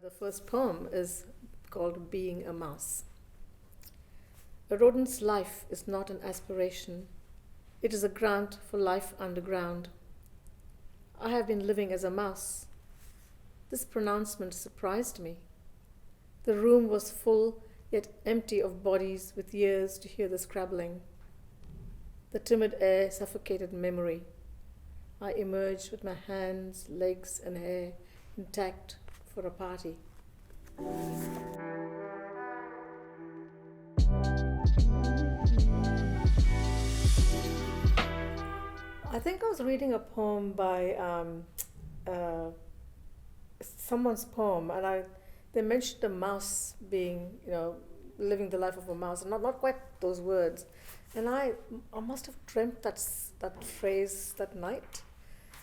The first poem is called Being a Mouse. A rodent's life is not an aspiration, it is a grant for life underground. I have been living as a mouse. This pronouncement surprised me. The room was full, yet empty of bodies with ears to hear the scrabbling. The timid air suffocated memory. I emerged with my hands, legs, and hair intact for a party. I think I was reading a poem by uh, someone's poem, and they mentioned a mouse being, living the life of a mouse, and not quite those words. And I must have dreamt that phrase that night.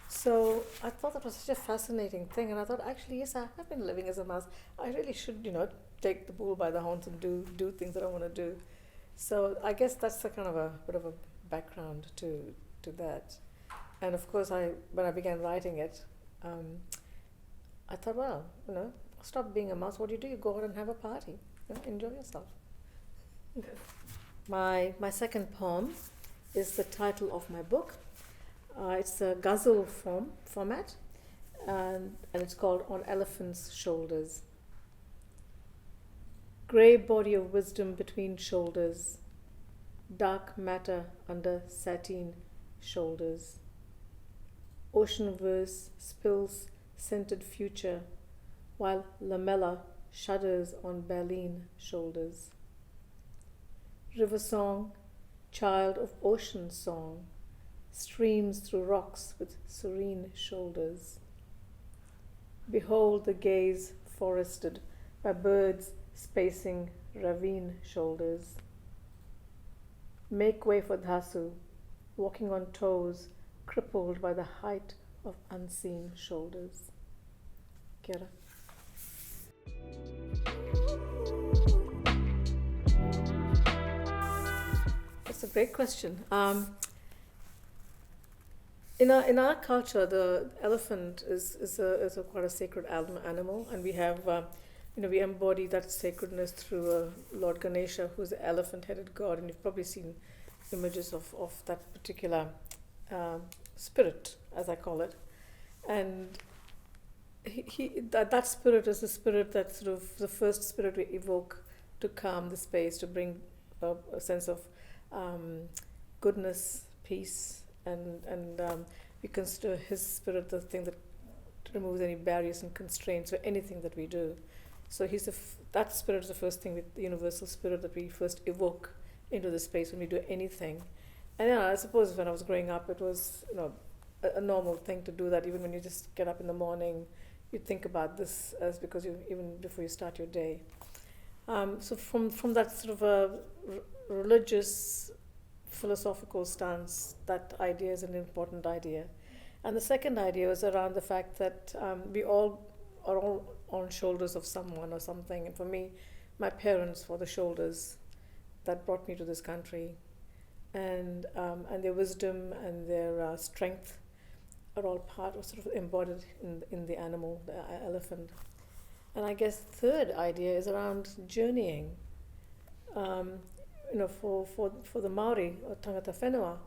So I thought that was such a fascinating thing, and I thought, actually, yes, I have been living as a mouse. I really should, take the bull by the horns and do things that I want to do. So I guess that's a kind of a bit of a background to that. And of course, when I began writing it, I thought, well, stop being a mouse. What do? You go out and have a party. Enjoy yourself. My second poem is the title of my book. It's a ghazal format, and it's called On Elephant's Shoulders. Grey body of wisdom between shoulders, dark matter under sateen shoulders. Ocean verse spills scented future, while lamella shudders on baleen shoulders. River song, child of ocean song, streams through rocks with serene shoulders. Behold the gaze forested by birds spacing ravine shoulders. Make way for Dhasu, walking on toes, crippled by the height of unseen shoulders. Kia That's a great question. In our culture, the elephant is a quite a sacred animal, and we have we embody that sacredness through Lord Ganesha, who's the elephant-headed god, and you've probably seen images of that particular spirit, as I call it, and that spirit is the spirit that sort of the first spirit we evoke to calm the space, to bring a sense of goodness, peace, and we consider his spirit the thing that removes any barriers and constraints for anything that we do. So that spirit is the first thing, the universal spirit that we first evoke into the space when we do anything. And I suppose when I was growing up, it was a normal thing to do that. Even when you just get up in the morning, you think about this as because even before you start your day. So from that sort of a religious, philosophical stance, that idea is an important idea. And the second idea was around the fact that we all are all on shoulders of someone or something. And for me, my parents were the shoulders that brought me to this country. And their wisdom and their strength are all part of sort of embodied in the animal, the elephant. And I guess the third idea is around journeying. For the Maori or Tangata Whenua,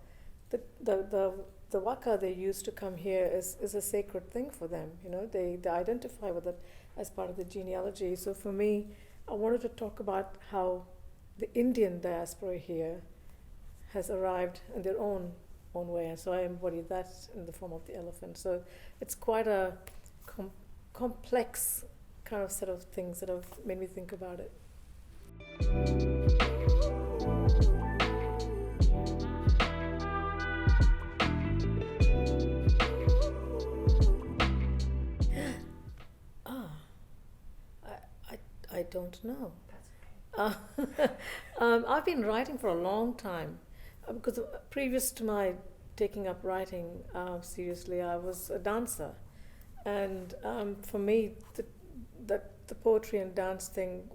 the waka they use to come here is a sacred thing for them. They identify with it as part of the genealogy. So for me, I wanted to talk about how the Indian diaspora here has arrived in their own way, and so I embody that in the form of the elephant. So it's quite a complex kind of set of things that have made me think about it. I don't know. I've been writing for a long time because previous to my taking up writing seriously, I was a dancer, and for me, the poetry and dance thing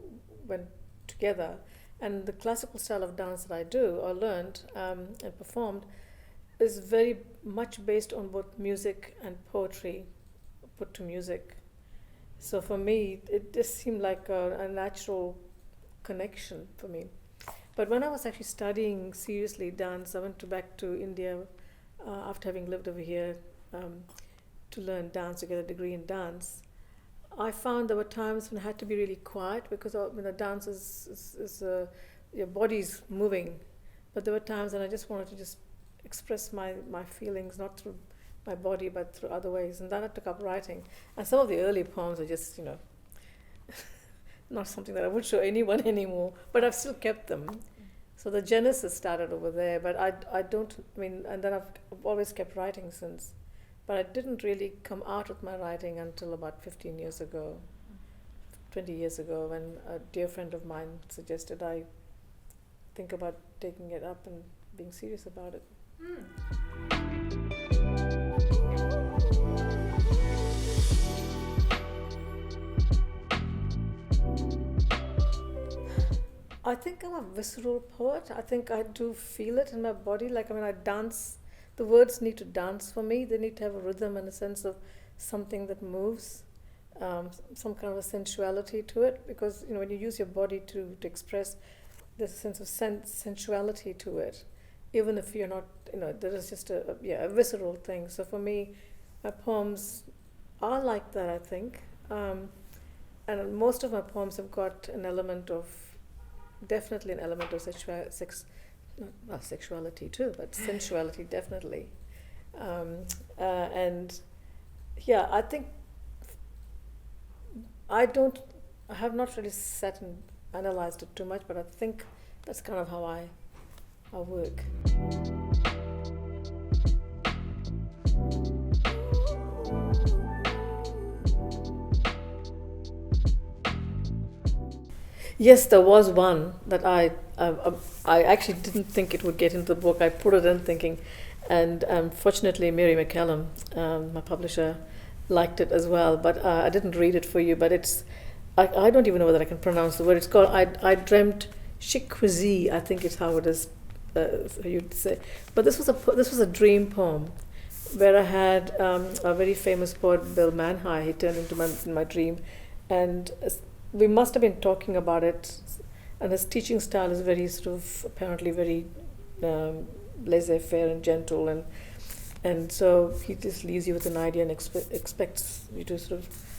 went together, and the classical style of dance that I do or learned and performed is very much based on both music and poetry put to music. So for me, it just seemed like a natural connection for me. But when I was actually studying seriously dance, I went back to India after having lived over here um, to learn dance, to get a degree in dance. I found there were times when I had to be really quiet because the dance is your body's moving. But there were times when I just wanted to just express my feelings, not through my body, but through other ways. And then I took up writing. And some of the early poems are just, not something that I would show anyone anymore, but I've still kept them. So the genesis started over there, but I don't, and then I've always kept writing since. But I didn't really come out with my writing until about 15 years ago, 20 years ago, when a dear friend of mine suggested I think about taking it up and being serious about it. I think I'm a visceral poet. I think I do feel it in my body. I dance. The words need to dance for me. They need to have a rhythm and a sense of something that moves, some kind of a sensuality to it. Because when you use your body to express, there's a sense of sensuality to it. Even if you're not, there is just a visceral thing. So for me, my poems are like that, I think. And most of my poems have got definitely an element of sexuality too, but sensuality definitely. And yeah, I think I have not really sat and analyzed it too much, but I think that's kind of how I work. Yes, there was one that I actually didn't think it would get into the book. I put it in thinking, and fortunately, Mary McCallum, my publisher, liked it as well. But I didn't read it for you. But I don't even know whether I can pronounce the word. It's called I dreamt chiquezie. I think it's how it is you'd say. But this was a dream poem, where I had a very famous poet, Bill Manhigh. He turned into my dream, and we must have been talking about it, and his teaching style is very apparently very laissez-faire and gentle, and so he just leaves you with an idea and expects you to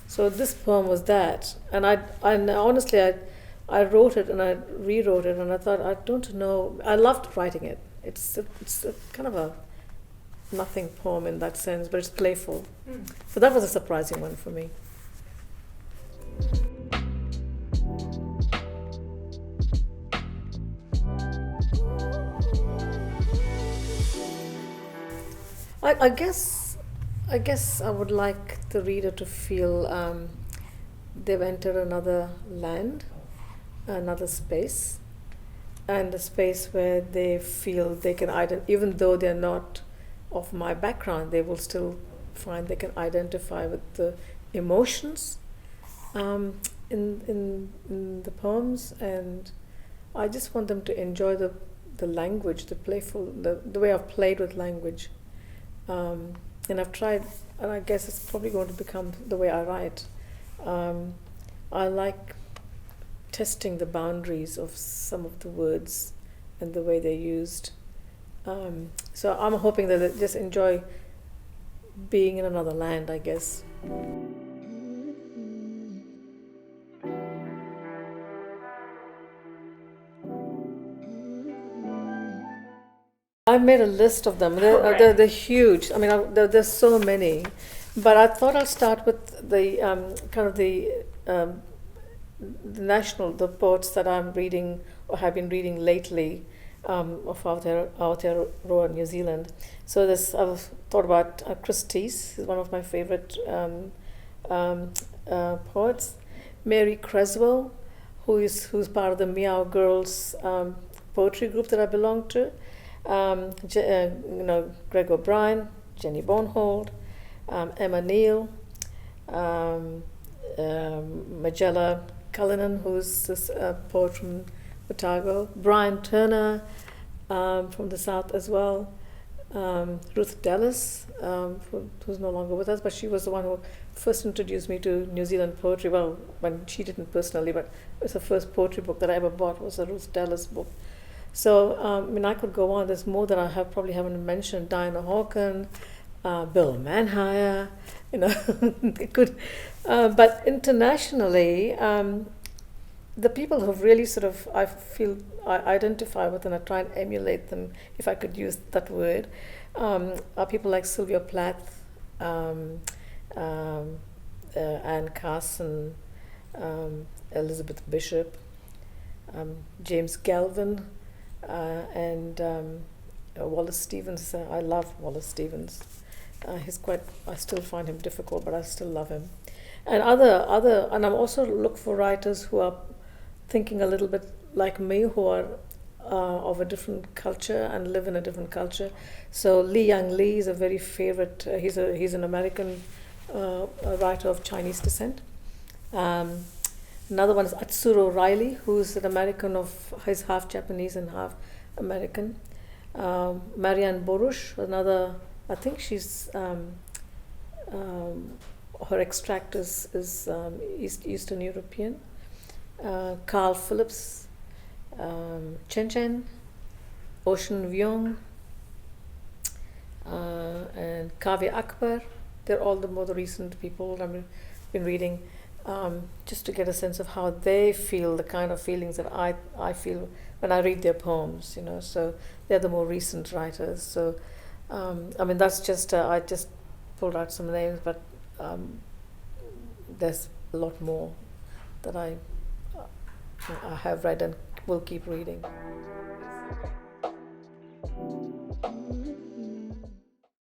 So this poem was that, and honestly I wrote it and I rewrote it, and I thought, I don't know, I loved writing it. It's a kind of a nothing poem in that sense, but it's playful. So that was a surprising one for me. I guess I would like the reader to feel they've entered another land, another space, and a space where they feel they can even though they're not of my background, they will still find they can identify with the emotions in the poems, and I just want them to enjoy the language, the playful, the way I've played with language. And I've tried, and I guess it's probably going to become the way I write. I like testing the boundaries of some of the words and the way they're used. So I'm hoping that they just enjoy being in another land, I guess. I've made a list of them. They're huge. There's so many, but I thought I'll start with the the poets that I'm reading or have been reading lately, of Aotearoa, New Zealand. So I've thought about Christie's, is one of my favorite poets. Mary Creswell, who's part of the Meow Girls poetry group that I belong to. Greg O'Brien, Jenny Bonhold, Emma Neal, Magella Cullinan, who's this poet from Otago, Brian Turner from the South as well, Ruth Dallas, who's no longer with us, but she was the one who first introduced me to New Zealand poetry. Well, when she didn't personally, but it was the first poetry book that I ever bought was a Ruth Dallas book. So, I mean, I could go on. There's more that I probably haven't mentioned. Diana Hawken, Bill Manhire, you know, it could. But internationally, the people who've really sort of, I feel, I identify with and I try and emulate them, if I could use that word, are people like Sylvia Plath, Anne Carson, Elizabeth Bishop, James Galvin, and Wallace Stevens. I love Wallace Stevens. He's quite. I still find him difficult, but I still love him. And and I'm also look for writers who are thinking a little bit like me, who are of a different culture and live in a different culture. So Li Yang Li is a very favorite. He's an American writer of Chinese descent. Another one is Atsuro Riley, who's an American he's half Japanese and half American. Marianne Borush, another, I think she's, her extract is Eastern European. Carl Phillips, Chen Chen, Ocean Vyong, and Kavya Akbar. They're all the more recent people I've been reading, just to get a sense of how they feel, the kind of feelings that I feel when I read their poems, you know. So they're the more recent writers. So, I mean, that's just, I just pulled out some names, but there's a lot more that I have read and will keep reading.